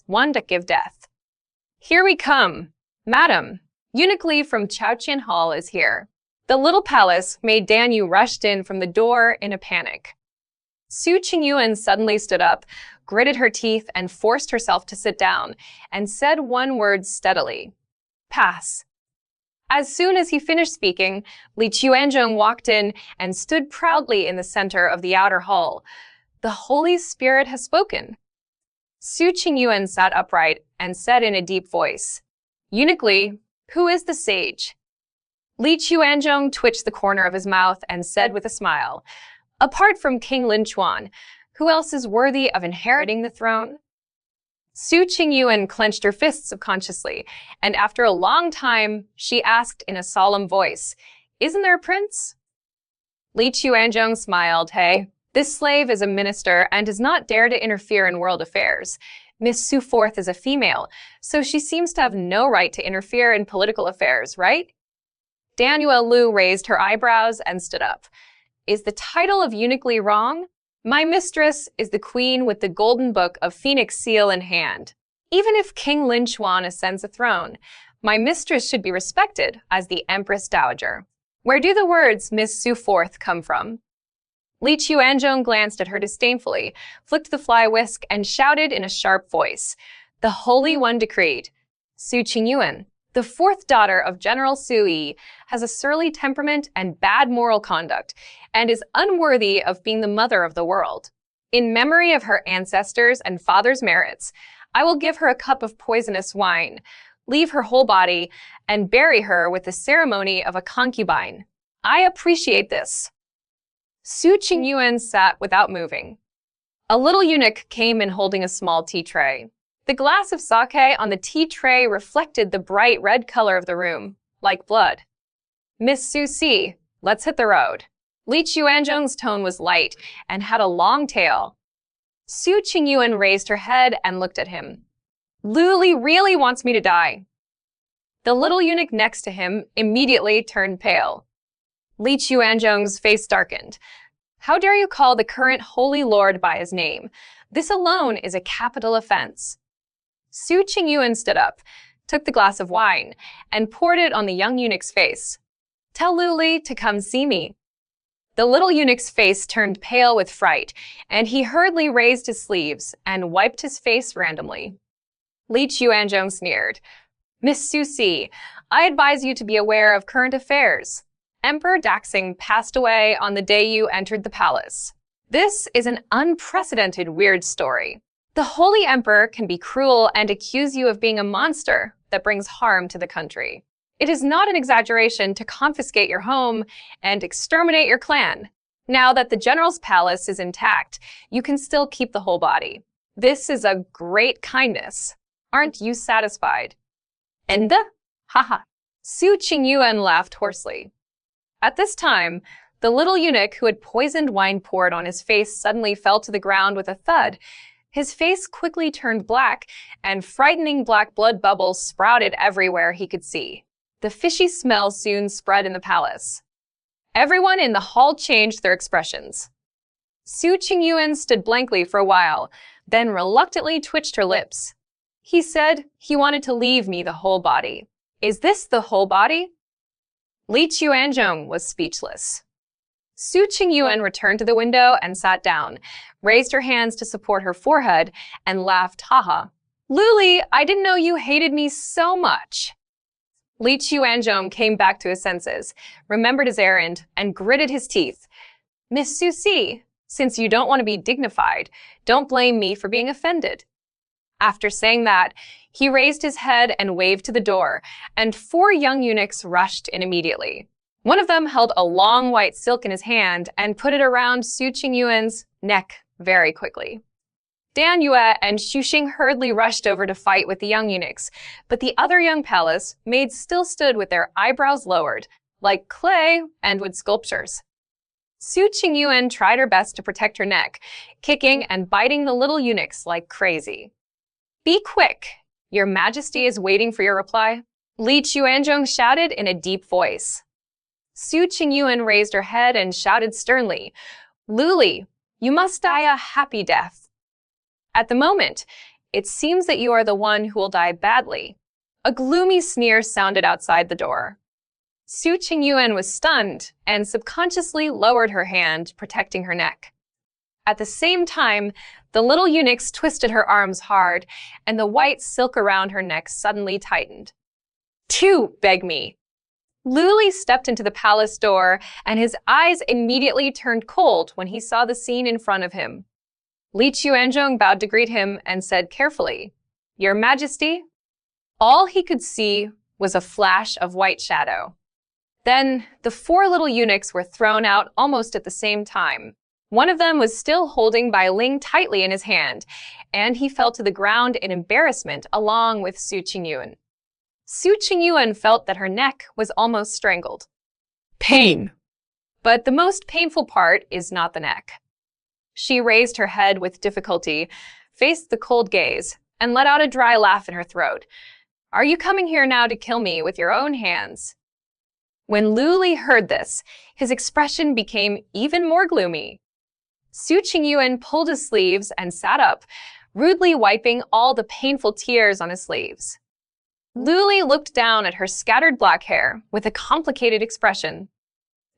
one to give death. Here we come. Madam, Eunuch Li from Chaoqian Hall is here. The little palace maid Dan Yu rushed in from the door in a panic. Su Qingyuan suddenly stood up, gritted her teeth, and forced herself to sit down, and said one word steadily. Pass. As soon as he finished speaking, Li Qiuanzhong walked in and stood proudly in the center of the outer hall. The Holy Spirit has spoken. Su Qingyuan sat upright and said in a deep voice, Eunuch Li, who is the sage? Li Qiuanzhong twitched the corner of his mouth and said with a smile, apart from King Lin Chuan, who else is worthy of inheriting the throne? Su Qingyuan clenched her fists subconsciously, and after a long time, she asked in a solemn voice, isn't there a prince? Li Qiuanzhong smiled, hey, this slave is a minister and does not dare to interfere in world affairs. Miss Su Forth is a female, so she seems to have no right to interfere in political affairs, right? Danielle Lu raised her eyebrows and stood up. Is the title of Eunuch Li wrong? My mistress is the queen with the golden book of Phoenix seal in hand. Even if King Lin Chuan ascends the throne, my mistress should be respected as the Empress Dowager. Where do the words Miss Su Forth come from? Li Qiuanzhong glanced at her disdainfully, flicked the fly whisk, and shouted in a sharp voice, the Holy One decreed. Su Qingyuan, the fourth daughter of General Su Yi, has a surly temperament and bad moral conduct, and is unworthy of being the mother of the world. In memory of her ancestors and father's merits, I will give her a cup of poisonous wine, leave her whole body, and bury her with the ceremony of a concubine. I appreciate this. Su Qingyuan sat without moving. A little eunuch came in holding a small tea tray. The glass of sake on the tea tray reflected the bright red color of the room, like blood. Miss Su Si, let's hit the road. Li Qiuanzhong's tone was light and had a long tail. Su Qingyuan raised her head and looked at him. Lu Li really wants me to die. The little eunuch next to him immediately turned pale. Li Qiuanzhong's face darkened. How dare you call the current Holy Lord by his name? This alone is a capital offense. Su Qingyuan stood up, took the glass of wine, and poured it on the young eunuch's face. Tell Lu Li to come see me. The little eunuch's face turned pale with fright, and he hurriedly raised his sleeves and wiped his face randomly. Li Qiuanzhong sneered. Miss Su Si, I advise you to be aware of current affairs. Emperor Daxing passed away on the day you entered the palace. This is an unprecedented weird story. The Holy Emperor can be cruel and accuse you of being a monster that brings harm to the country. It is not an exaggeration to confiscate your home and exterminate your clan. Now that the general's palace is intact, you can still keep the whole body. This is a great kindness. Aren't you satisfied? Ende? Haha. Su Qingyuan laughed hoarsely. At this time, the little eunuch who had poisoned wine poured on his face suddenly fell to the ground with a thud. His face quickly turned black, and frightening black blood bubbles sprouted everywhere he could see. The fishy smell soon spread in the palace. Everyone in the hall changed their expressions. Su Qingyuan stood blankly for a while, then reluctantly twitched her lips. He said he wanted to leave me the whole body. Is this the whole body? Li Qiuanzhong was speechless. Su Qingyuan returned to the window and sat down, raised her hands to support her forehead, and laughed, haha. Lu Li, I didn't know you hated me so much. Li Qiuanzhong came back to his senses, remembered his errand, and gritted his teeth. Miss Su Si, since you don't want to be dignified, don't blame me for being offended. After saying that, he raised his head and waved to the door, and 4 young eunuchs rushed in immediately. One of them held a long white silk in his hand and put it around Su Qingyuan's neck very quickly. Dan Yue and Xu Xing hurriedly rushed over to fight with the young eunuchs, but the other young palace maids still stood with their eyebrows lowered, like clay and wood sculptures. Su Qingyuan tried her best to protect her neck, kicking and biting the little eunuchs like crazy. Be quick! Your Majesty is waiting for your reply. Li Qiuanzhong shouted in a deep voice. Su Qingyuan raised her head and shouted sternly, Lu Li, you must die a happy death. At the moment, It seems that you are the one who will die badly." A gloomy sneer sounded outside the door. Su Qingyuan was stunned and subconsciously lowered her hand, protecting her neck. At the same time, the little eunuchs twisted her arms hard, and the white silk around her neck suddenly tightened. "Tu, beg me." Luli stepped into the palace door, and his eyes immediately turned cold when he saw the scene in front of him. Li Chuanzhong bowed to greet him and said carefully, "Your Majesty." All he could see was a flash of white shadow. Then the four little eunuchs were thrown out almost at the same time. One of them was still holding Bai Ling tightly in his hand, and he fell to the ground in embarrassment along with Su Qingyuan. Su Qingyuan felt that her neck was almost strangled. Pain! But the most painful part is not the neck. She raised her head with difficulty, faced the cold gaze, and let out a dry laugh in her throat. "Are you coming here now to kill me with your own hands?" When Luli heard this, his expression became even more gloomy. Su Qingyuan pulled his sleeves and sat up, rudely wiping all the painful tears on his sleeves. Luli looked down at her scattered black hair with a complicated expression.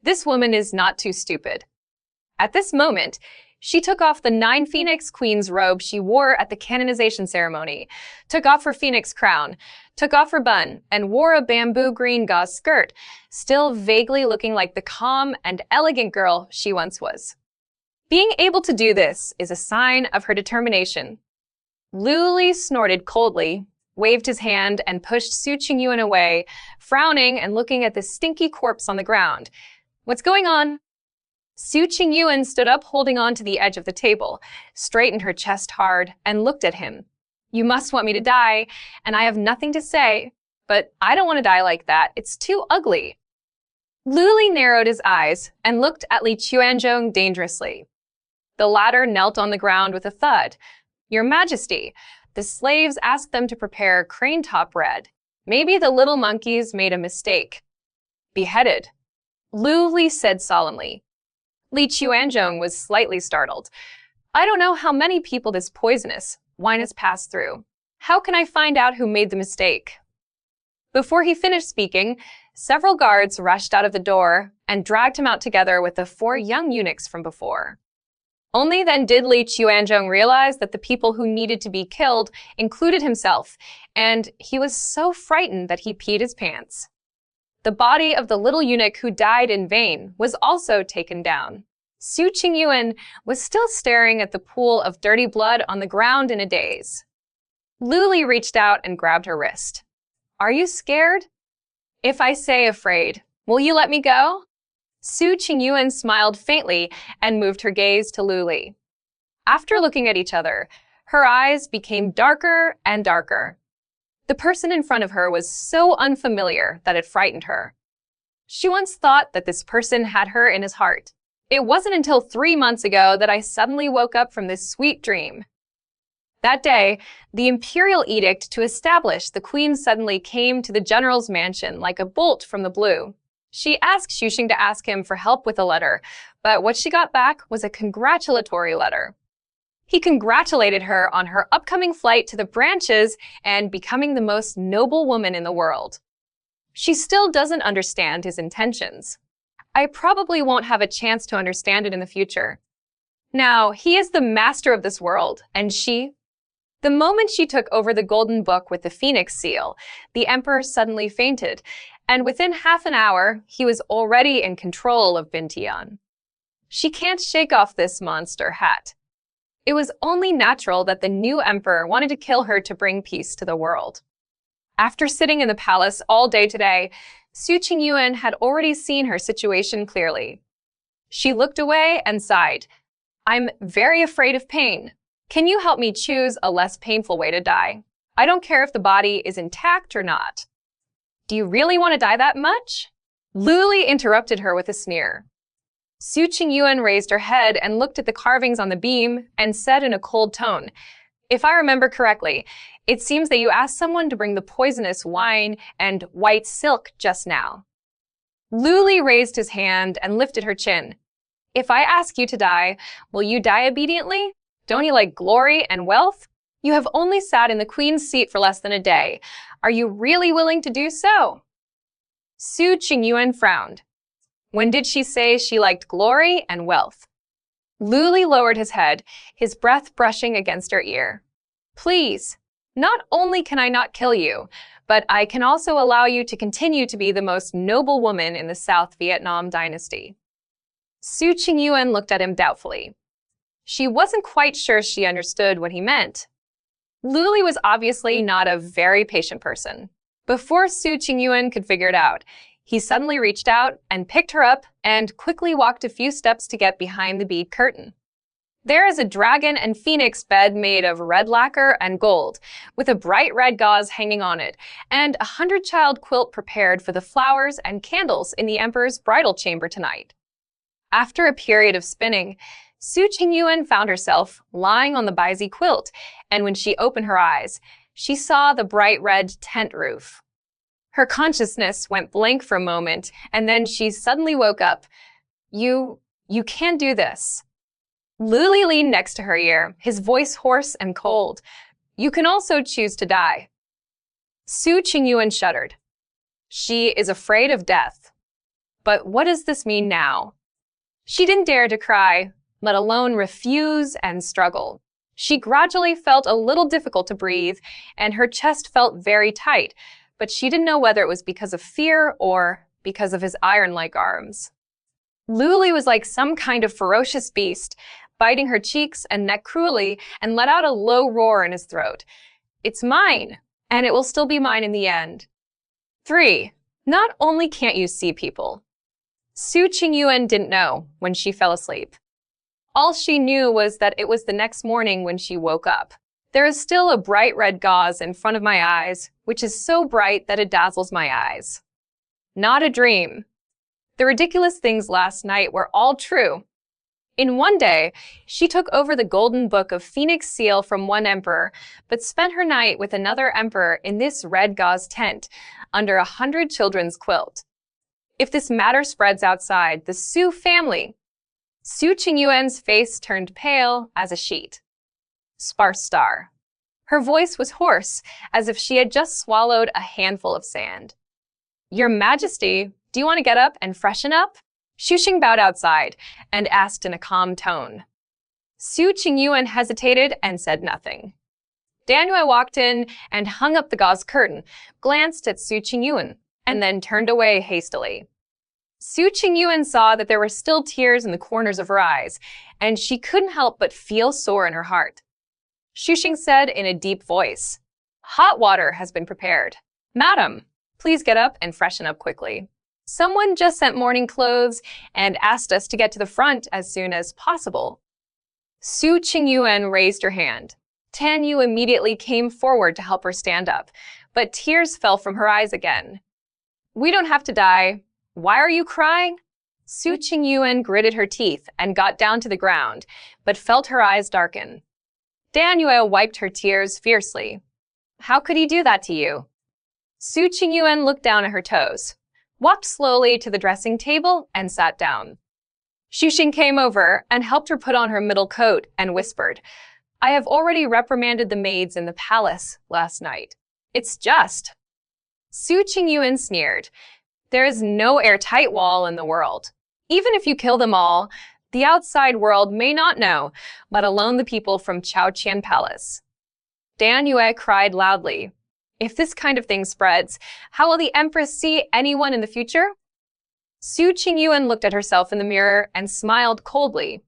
This woman is not too stupid. At this moment, she took off the 9 Phoenix Queen's robe she wore at the canonization ceremony, took off her phoenix crown, took off her bun, and wore a bamboo green gauze skirt, still vaguely looking like the calm and elegant girl she once was. Being able to do this is a sign of her determination. Luli snorted coldly, waved his hand, and pushed Su Qingyuan away, frowning and looking at the stinky corpse on the ground. "What's going on?" Su Qingyuan stood up holding on to the edge of the table, straightened her chest hard, and looked at him. "You must want me to die, and I have nothing to say, but I don't want to die like that. It's too ugly." Luli narrowed his eyes and looked at Li Chuanzhong dangerously. The latter knelt on the ground with a thud. "Your Majesty, the slaves asked them to prepare crane-top bread. Maybe the little monkeys made a mistake." "Beheaded," Luli said solemnly. Li Chuanzhong was slightly startled. "I don't know how many people this poisonous wine has passed through. How can I find out who made the mistake?" Before he finished speaking, several guards rushed out of the door and dragged him out together with the 4 young eunuchs from before. Only then did Li Chuanzhong realize that the people who needed to be killed included himself, and he was so frightened that he peed his pants. The body of the little eunuch who died in vain was also taken down. Su Qingyuan was still staring at the pool of dirty blood on the ground in a daze. Luli reached out and grabbed her wrist. "Are you scared?" "If I say afraid, will you let me go?" Su Qingyuan smiled faintly and moved her gaze to Luli. After looking at each other, her eyes became darker and darker. The person in front of her was so unfamiliar that it frightened her. She once thought that this person had her in his heart. "It wasn't until 3 months ago that I suddenly woke up from this sweet dream." That day, the imperial edict to establish the queen suddenly came to the general's mansion like a bolt from the blue. She asked Xuxing to ask him for help with a letter, but what she got back was a congratulatory letter. He congratulated her on her upcoming flight to the branches and becoming the most noble woman in the world. She still doesn't understand his intentions. I probably won't have a chance to understand it in the future. Now, he is the master of this world, and she... The moment she took over the golden book with the phoenix seal, the emperor suddenly fainted, and within half an hour, he was already in control of Bintian. She can't shake off this monster hat. It was only natural that the new emperor wanted to kill her to bring peace to the world. After sitting in the palace all day today, Su Qingyuan had already seen her situation clearly. She looked away and sighed. "I'm very afraid of pain. Can you help me choose a less painful way to die? I don't care if the body is intact or not." "Do you really want to die that much?" Luli interrupted her with a sneer. Su Qingyuan raised her head and looked at the carvings on the beam and said in a cold tone, "If I remember correctly, it seems that you asked someone to bring the poisonous wine and white silk just now." Luli raised his hand and lifted her chin. "If I ask you to die, will you die obediently? Don't you like glory and wealth?" You have only sat in the queen's seat for less than a day. Are you really willing to do so? Su Qingyuan frowned. When did she say she liked glory and wealth? Luli lowered his head, his breath brushing against her ear. Please, not only can I not kill you, but I can also allow you to continue to be the most noble woman in the South Vietnam dynasty. Su Qingyuan looked at him doubtfully. She wasn't quite sure she understood what he meant. Luli was obviously not a very patient person. Before Su Qingyuan could figure it out, he suddenly reached out and picked her up and quickly walked a few steps to get behind the bead curtain. There is a dragon and phoenix bed made of red lacquer and gold, with a bright red gauze hanging on it, and a 100-child quilt prepared for the flowers and candles in the emperor's bridal chamber tonight. After a period of spinning, Su Qingyuan found herself lying on the baize quilt, and when she opened her eyes, she saw the bright red tent roof. Her consciousness went blank for a moment, and then she suddenly woke up. You can't do this. Luli leaned next to her ear, his voice hoarse and cold. You can also choose to die. Su Qingyuan shuddered. She is afraid of death. But what does this mean now? She didn't dare to cry, let alone refuse and struggle. She gradually felt a little difficult to breathe, and her chest felt very tight, but she didn't know whether it was because of fear or because of his iron-like arms. Luli was like some kind of ferocious beast, biting her cheeks and neck cruelly, and let out a low roar in his throat. It's mine, and it will still be mine in the end. 3. Not only can't you see people. Su Qingyuan didn't know when she fell asleep. All she knew was that it was the next morning when she woke up. There is still a bright red gauze in front of my eyes, which is so bright that it dazzles my eyes. Not a dream. The ridiculous things last night were all true. In one day, she took over the golden book of Phoenix Seal from one emperor, but spent her night with another emperor in this red gauze tent, under 100 children's quilt. If this matter spreads outside the Su family, Su Qingyuan's face turned pale as a sheet. Sparse star. Her voice was hoarse, as if she had just swallowed a handful of sand. Your Majesty, do you want to get up and freshen up? Shushing bowed outside and asked in a calm tone. Su Qingyuan hesitated and said nothing. Daniel walked in and hung up the gauze curtain, glanced at Su Qingyuan, and then turned away hastily. Su Qingyuan saw that there were still tears in the corners of her eyes, and she couldn't help but feel sore in her heart. Shushing said in a deep voice, Hot water has been prepared. Madam, please get up and freshen up quickly. Someone just sent morning clothes and asked us to get to the front as soon as possible. Su Qingyuan raised her hand. Tan Yu immediately came forward to help her stand up, but tears fell from her eyes again. We don't have to die. Why are you crying? Su Qingyuan gritted her teeth and got down to the ground, but felt her eyes darken. Daniel wiped her tears fiercely. How could he do that to you? Su Qingyuan looked down at her toes, walked slowly to the dressing table, and sat down. Shushing came over and helped her put on her middle coat and whispered, I have already reprimanded the maids in the palace last night. It's just. Su Qingyuan sneered. There is no airtight wall in the world. Even if you kill them all, the outside world may not know, let alone the people from Chaoqian Palace. Dan Yue cried loudly. If this kind of thing spreads, how will the Empress see anyone in the future? Su Qingyuan looked at herself in the mirror and smiled coldly.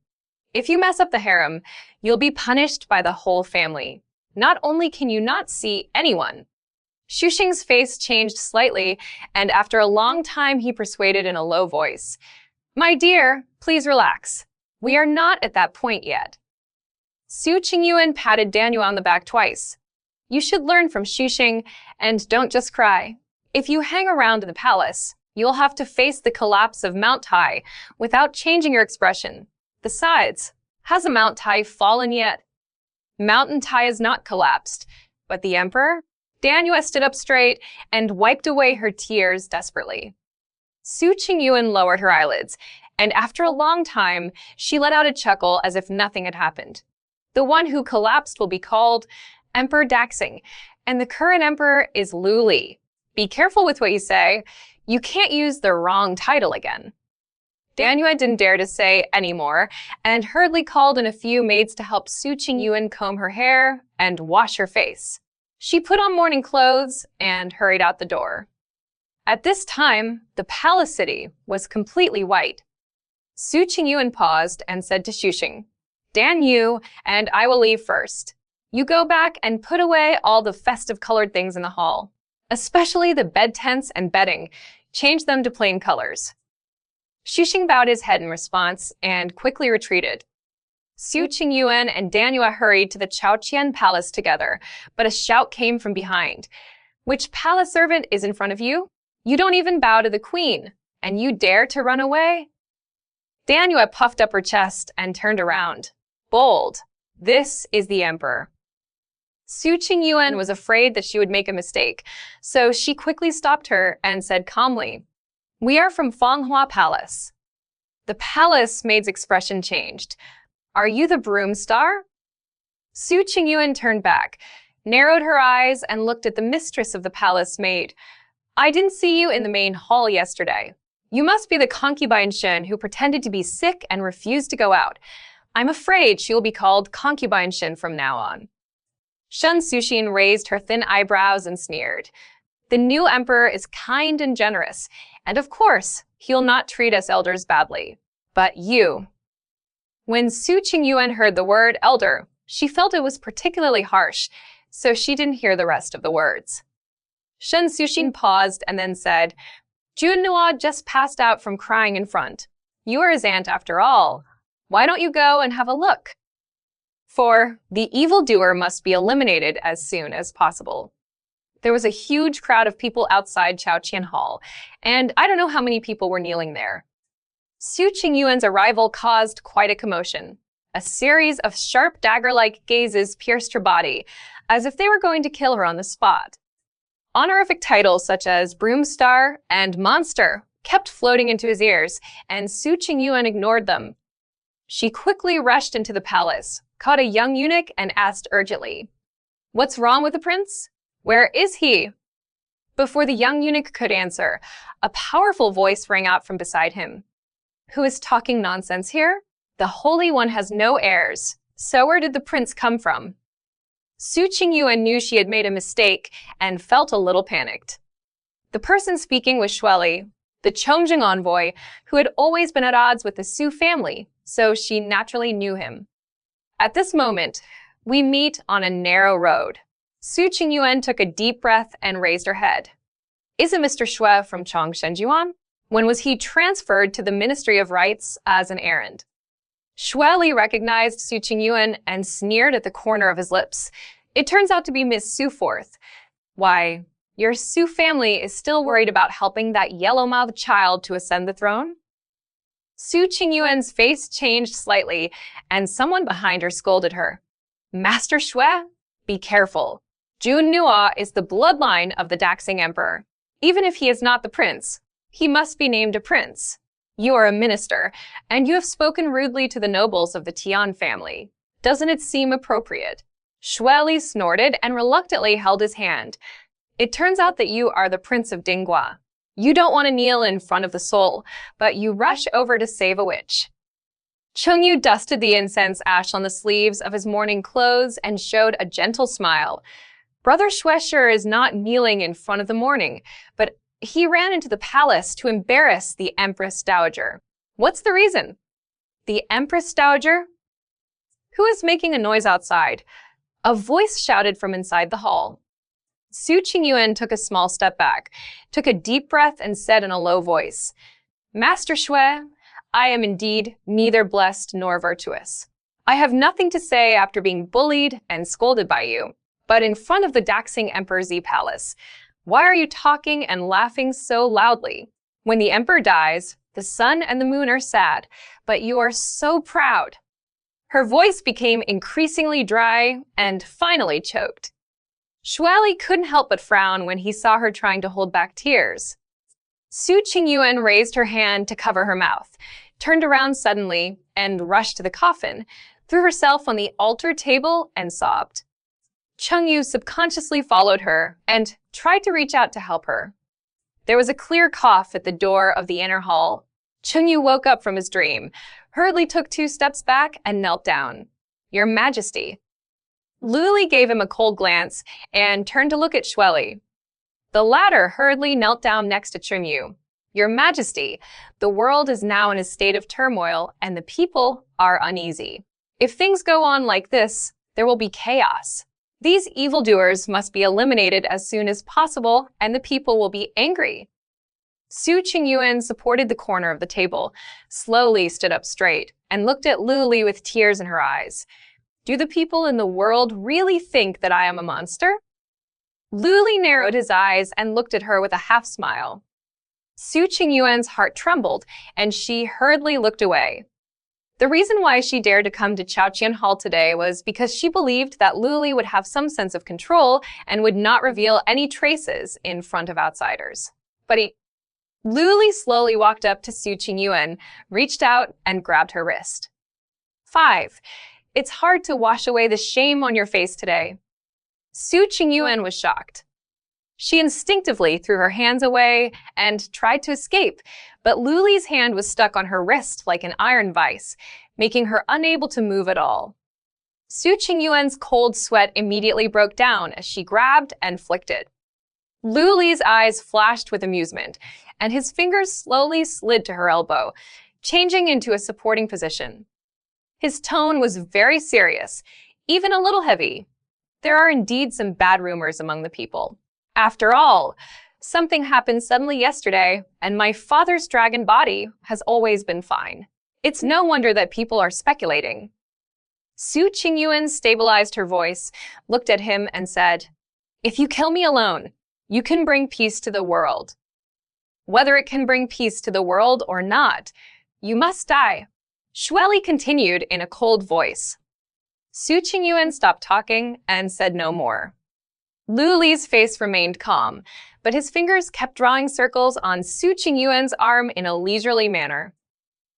If you mess up the harem, you'll be punished by the whole family. Not only can you not see anyone. Shushing's face changed slightly, and after a long time he persuaded in a low voice, My dear, please relax. We are not at that point yet. Su Qingyuan patted Daniel on the back twice. You should learn from Shushing, and don't just cry. If you hang around in the palace, you'll have to face the collapse of Mount Tai without changing your expression. Besides, has a Mount Tai fallen yet? Mountain Tai has not collapsed, but the emperor? Daniel stood up straight and wiped away her tears desperately. Su Qingyuan lowered her eyelids, and after a long time, she let out a chuckle as if nothing had happened. The one who collapsed will be called Emperor Daxing, and the current emperor is Lu Li. Be careful with what you say. You can't use the wrong title again. Danyue didn't dare to say any more, and hurriedly called in a few maids to help Su Qingyuan comb her hair and wash her face. She put on morning clothes and hurried out the door. At this time, the palace city was completely white. Su Qingyuan paused and said to Shushing, "Dan Yu and I will leave first. You go back and put away all the festive colored things in the hall, especially the bed tents and bedding. Change them to plain colors." Shushing bowed his head in response and quickly retreated. Su Qingyuan and Danyue hurried to the Chaoqian palace together, but a shout came from behind. "Which palace servant is in front of you? You don't even bow to the queen, and you dare to run away?" Danyue puffed up her chest and turned around. Bold. This is the emperor. Su Qingyuan was afraid that she would make a mistake, so she quickly stopped her and said calmly, "We are from Fanghua Palace." The palace maid's expression changed. "Are you the broom star?" Su Qingyuan turned back, narrowed her eyes, and looked at the mistress of the palace maid. "I didn't see you in the main hall yesterday. You must be the concubine Shen who pretended to be sick and refused to go out. I'm afraid she will be called concubine Shen from now on." Shen Sushin raised her thin eyebrows and sneered. "The new emperor is kind and generous, and of course, he'll not treat us elders badly. But you..." When Su Qingyuan heard the word elder, she felt it was particularly harsh, so she didn't hear the rest of the words. Shen Sushin paused and then said, "Junhua just passed out from crying in front. You are his aunt after all. Why don't you go and have a look?" For the evildoer must be eliminated as soon as possible. There was a huge crowd of people outside Chaoqian Hall, and I don't know how many people were kneeling there. Su Qingyuan's arrival caused quite a commotion. A series of sharp dagger-like gazes pierced her body, as if they were going to kill her on the spot. Honorific titles such as Broomstar and Monster kept floating into his ears, and Su Qingyuan ignored them. She quickly rushed into the palace, caught a young eunuch, and asked urgently, "What's wrong with the prince? Where is he?" Before the young eunuch could answer, a powerful voice rang out from beside him. "Who is talking nonsense here? The Holy One has no heirs. So where did the prince come from?" Su Qingyuan knew she had made a mistake and felt a little panicked. The person speaking was Shueli, the Chongjing envoy, who had always been at odds with the Su family, so she naturally knew him. At this moment, we meet on a narrow road. Su Qingyuan took a deep breath and raised her head. "Is it Mr. Xue from Chongshenjuan? When was he transferred to the Ministry of Rites as an errand?" Shueli recognized Su Qingyuan and sneered at the corner of his lips. "It turns out to be Miss Suforth. Why, your Su family is still worried about helping that yellow-mouthed child to ascend the throne?" Su Qingyuan's face changed slightly, and someone behind her scolded her. "Master Xue, be careful. Junhua is the bloodline of the Daxing Emperor. Even if he is not the prince, he must be named a prince. You are a minister, and you have spoken rudely to the nobles of the Tian family. Doesn't it seem appropriate?" Shueli snorted and reluctantly held his hand. "It turns out that you are the Prince of Dinghua. You don't want to kneel in front of the soul, but you rush over to save a witch." Chengyu dusted the incense ash on the sleeves of his mourning clothes and showed a gentle smile. Brother Xuesher is not kneeling in front of the mourning, but he ran into the palace to embarrass the Empress Dowager. What's the reason? The Empress Dowager? Who is making a noise outside? A voice shouted from inside the hall. Su Qingyuan took a small step back, took a deep breath, and said in a low voice, "Master Xue, I am indeed neither blessed nor virtuous. I have nothing to say after being bullied and scolded by you, but in front of the Daxing Emperor Z Palace, why are you talking and laughing so loudly? When the emperor dies, the sun and the moon are sad, but you are so proud." Her voice became increasingly dry and finally choked. Shueli couldn't help but frown when he saw her trying to hold back tears. Su Qingyuan raised her hand to cover her mouth, turned around suddenly, and rushed to the coffin, threw herself on the altar table, and sobbed. Chengyu subconsciously followed her and tried to reach out to help her. There was a clear cough at the door of the inner hall. Chengyu woke up from his dream, hurriedly took 2 steps back and knelt down. Your Majesty. Luli gave him a cold glance and turned to look at Shueli. The latter hurriedly knelt down next to Chengyu. Your Majesty, the world is now in a state of turmoil and the people are uneasy. If things go on like this, there will be chaos. These evildoers must be eliminated as soon as possible and the people will be angry. Su Qingyuan supported the corner of the table, slowly stood up straight, and looked at Luli with tears in her eyes. Do the people in the world really think that I am a monster? Luli narrowed his eyes and looked at her with a half-smile. Su Qingyuan's heart trembled, and she hurriedly looked away. The reason why she dared to come to Chaoqian Hall today was because she believed that Luli would have some sense of control and would not reveal any traces in front of outsiders. But Luli slowly walked up to Su Qingyuan, reached out, and grabbed her wrist. 5. It's hard to wash away the shame on your face today. Su Qingyuan was shocked. She instinctively threw her hands away and tried to escape, but Luli's hand was stuck on her wrist like an iron vise, making her unable to move at all. Su Qingyuan's cold sweat immediately broke down as she grabbed and flicked it. Luli's eyes flashed with amusement, and his fingers slowly slid to her elbow, changing into a supporting position. His tone was very serious, even a little heavy. There are indeed some bad rumors among the people. After all, something happened suddenly yesterday, and my father's dragon body has always been fine. It's no wonder that people are speculating. Su Qingyuan stabilized her voice, looked at him, and said, If you kill me alone, you can bring peace to the world. Whether it can bring peace to the world or not, you must die. Shueli continued in a cold voice. Su Qingyuan stopped talking and said no more. Luli's face remained calm, but his fingers kept drawing circles on Su Qingyuan's arm in a leisurely manner.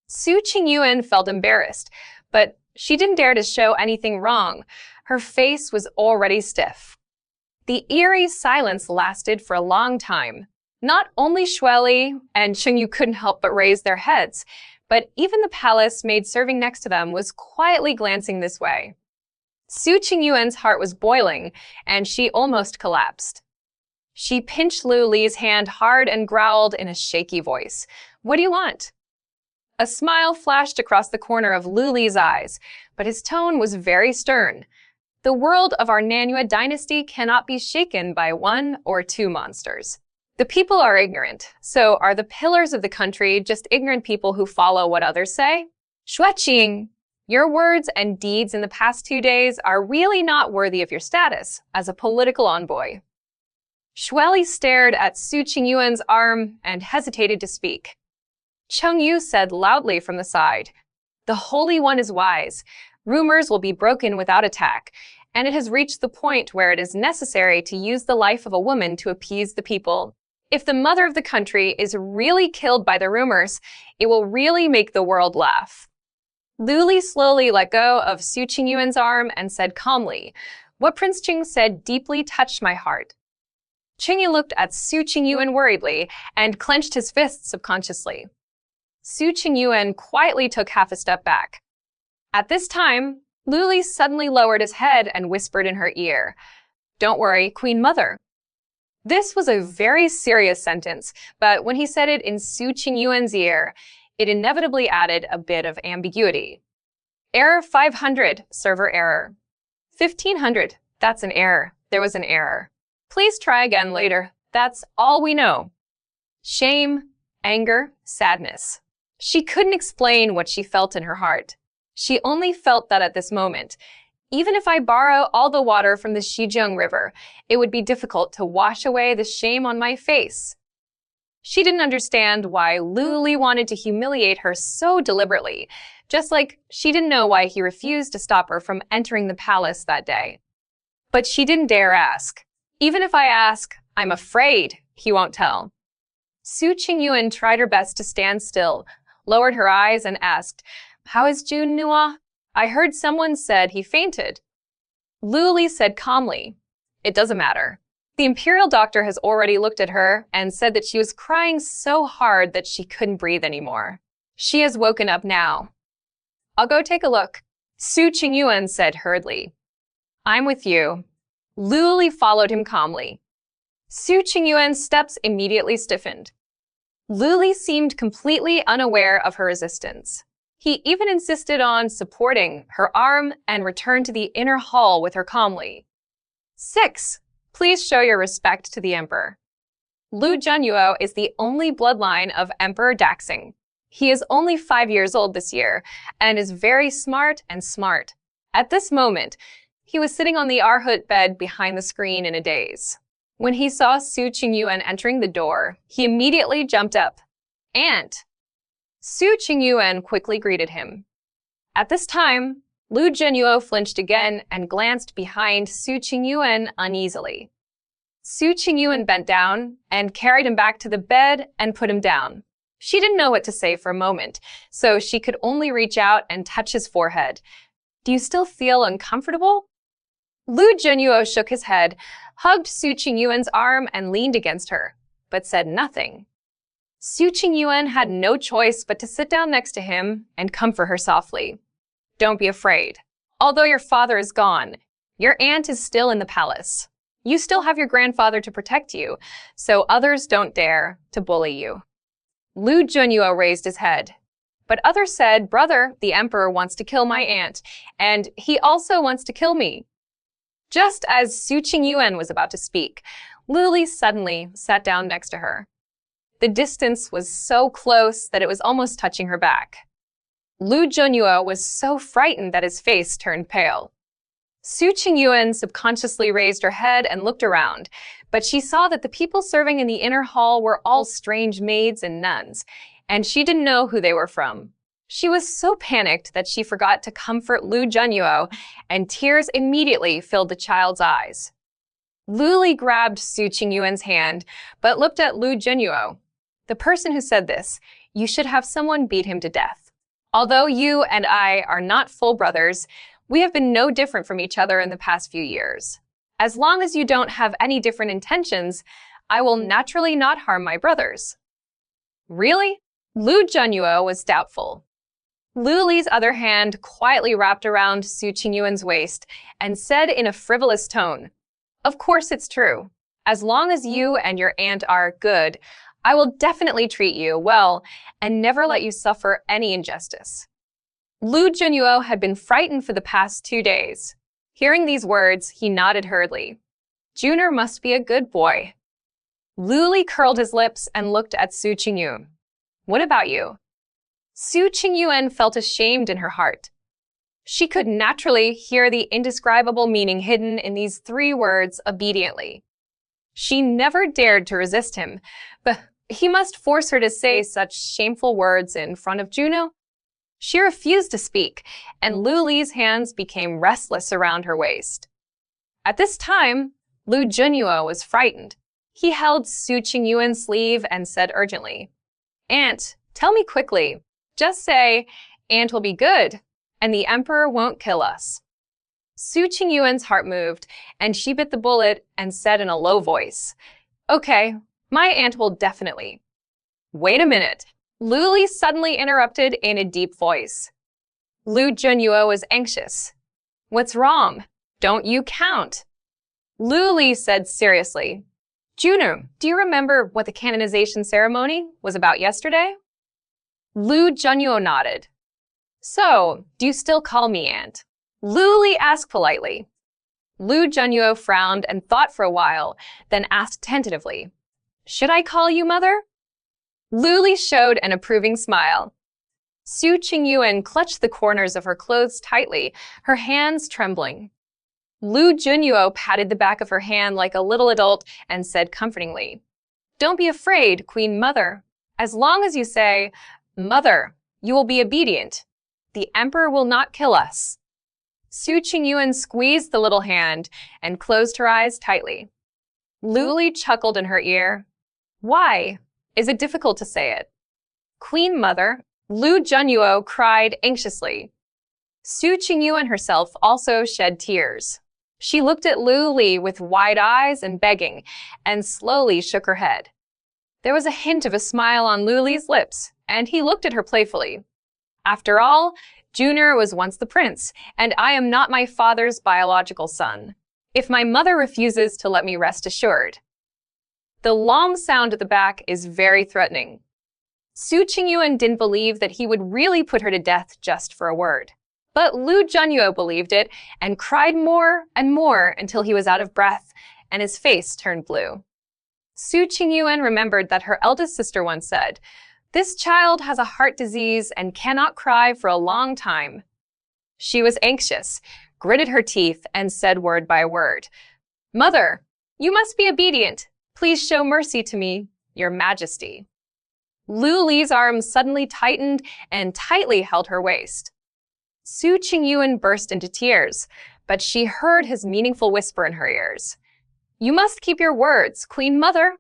Su Qingyuan felt embarrassed, but she didn't dare to show anything wrong. Her face was already stiff. The eerie silence lasted for a long time. Not only Shueli and Chengyu couldn't help but raise their heads, but even the palace maid serving next to them was quietly glancing this way. Su Qingyuan's heart was boiling, and she almost collapsed. She pinched Luli's hand hard and growled in a shaky voice, What do you want? A smile flashed across the corner of Luli's eyes, but his tone was very stern. The world of our Nanyue dynasty cannot be shaken by 1 or 2 monsters. The people are ignorant, so are the pillars of the country just ignorant people who follow what others say? Xueqing, your words and deeds in the past 2 days are really not worthy of your status as a political envoy. Shueli stared at Su Qingyuan's arm and hesitated to speak. Chengyu said loudly from the side, The Holy One is wise. Rumors will be broken without attack, and it has reached the point where it is necessary to use the life of a woman to appease the people. If the mother of the country is really killed by the rumors, it will really make the world laugh. Luli slowly let go of Su Qingyuan's arm and said calmly, What Prince Qing said deeply touched my heart. Qingyu looked at Su Qingyuan worriedly and clenched his fists subconsciously. Su Qingyuan quietly took half a step back. At this time, Luli suddenly lowered his head and whispered in her ear, Don't worry, Queen Mother. This was a very serious sentence, but when he said it in Su Qingyuan's ear, it inevitably added a bit of ambiguity. Error 500, server error. 1500, that's an error. There was an error. Please try again later. That's all we know. Shame, anger, sadness. She couldn't explain what she felt in her heart. She only felt that at this moment, even if I borrow all the water from the Xizheng River, it would be difficult to wash away the shame on my face. She didn't understand why Luli wanted to humiliate her so deliberately, just like she didn't know why he refused to stop her from entering the palace that day. But she didn't dare ask. Even if I ask, I'm afraid he won't tell. Su Qingyuan tried her best to stand still, lowered her eyes, and asked, How is Jun Nua? I heard someone said he fainted. Lu Li said calmly, "It doesn't matter. The imperial doctor has already looked at her and said that she was crying so hard that she couldn't breathe anymore. She has woken up now." "I'll go take a look," Su Qingyuan said hurriedly. "I'm with you." Lu Li followed him calmly. Su Qingyuan's steps immediately stiffened. Lu Li seemed completely unaware of her resistance. He even insisted on supporting her arm and returned to the inner hall with her calmly. 6. Please show your respect to the emperor. Lu Junyuo is the only bloodline of Emperor Daxing. He is only 5 years old this year and is very smart and smart. At this moment, he was sitting on the Arhut bed behind the screen in a daze. When he saw Su Qingyuan entering the door, he immediately jumped up. "Aunt!" Su Qingyuan quickly greeted him. At this time, Lu Junyuo flinched again and glanced behind Su Qingyuan uneasily. Su Qingyuan bent down and carried him back to the bed and put him down. She didn't know what to say for a moment, so she could only reach out and touch his forehead. "Do you still feel uncomfortable?" Lu Junyuo shook his head, hugged Su Qingyuan's arm and leaned against her, but said nothing. Su Qingyuan had no choice but to sit down next to him and comfort her softly. "Don't be afraid. Although your father is gone, your aunt is still in the palace. You still have your grandfather to protect you, so others don't dare to bully you." Lu Junyuo raised his head. But others said, "Brother, the emperor wants to kill my aunt, and he also wants to kill me." Just as Su Qingyuan was about to speak, Lu Li suddenly sat down next to her. The distance was so close that it was almost touching her back. Lu Junyuo was so frightened that his face turned pale. Su Qingyuan subconsciously raised her head and looked around, but she saw that the people serving in the inner hall were all strange maids and nuns, and she didn't know who they were from. She was so panicked that she forgot to comfort Lu Junyuo, and tears immediately filled the child's eyes. Lu Li grabbed Su Qingyuan's hand, but looked at Lu Junyuo. "The person who said this, you should have someone beat him to death. Although you and I are not full brothers, we have been no different from each other in the past few years. As long as you don't have any different intentions, I will naturally not harm my brothers." "Really?" Lu Junyuo was doubtful. Lu Li's other hand quietly wrapped around Su Qingyuan's waist and said in a frivolous tone, "Of course it's true. As long as you and your aunt are good, I will definitely treat you well and never let you suffer any injustice." Lu Junyuo had been frightened for the past 2 days. Hearing these words, he nodded hurriedly. "Junior must be a good boy." Lu Li curled his lips and looked at Su Qingyuan. "What about you?" Su Qingyuan felt ashamed in her heart. She could naturally hear the indescribable meaning hidden in these 3 words obediently. She never dared to resist him, but he must force her to say such shameful words in front of Juno. She refused to speak, and Lu Li's hands became restless around her waist. At this time, Lu Junyuo was frightened. He held Su Qingyuan's sleeve and said urgently, "Aunt, tell me quickly. Just say, 'Aunt will be good, and the emperor won't kill us.'" Su Qingyuan's heart moved, and she bit the bullet and said in a low voice, "Okay, my aunt will definitely." "Wait a minute," Lu Li suddenly interrupted in a deep voice. Lu Junyuo was anxious. "What's wrong? Don't you count?" Lu Li said seriously, "Juno, do you remember what the canonization ceremony was about yesterday?" Lu Junyuo nodded. "So, do you still call me aunt?" Lu Li asked politely. Lu Junyuo frowned and thought for a while, then asked tentatively, "Should I call you mother?" Lu Li showed an approving smile. Su Qingyuan clutched the corners of her clothes tightly, her hands trembling. Lu Junyuo patted the back of her hand like a little adult and said comfortingly, "Don't be afraid, Queen Mother. As long as you say, 'Mother,' you will be obedient. The emperor will not kill us." Su Qingyuan squeezed the little hand and closed her eyes tightly. Lu Li chuckled in her ear. "Why? Is it difficult to say it?" "Queen Mother," Lu Junyuo cried anxiously. Su Qingyuan herself also shed tears. She looked at Lu Li with wide eyes and begging, and slowly shook her head. There was a hint of a smile on Lu Li's lips, and he looked at her playfully. After all, Junior was once the prince, and I am not my father's biological son. If my mother refuses to let me rest assured. The long sound at the back is very threatening. Su Qingyuan didn't believe that he would really put her to death just for a word. But Lu Zhenyuo believed it and cried more and more until he was out of breath and his face turned blue. Su Qingyuan remembered that her eldest sister once said, "This child has a heart disease and cannot cry for a long time." She was anxious, gritted her teeth, and said word by word, "Mother, you must be obedient. Please show mercy to me, Your Majesty." Lu Li's arms suddenly tightened and tightly held her waist. Su Qingyuan burst into tears, but she heard his meaningful whisper in her ears. "You must keep your words, Queen Mother.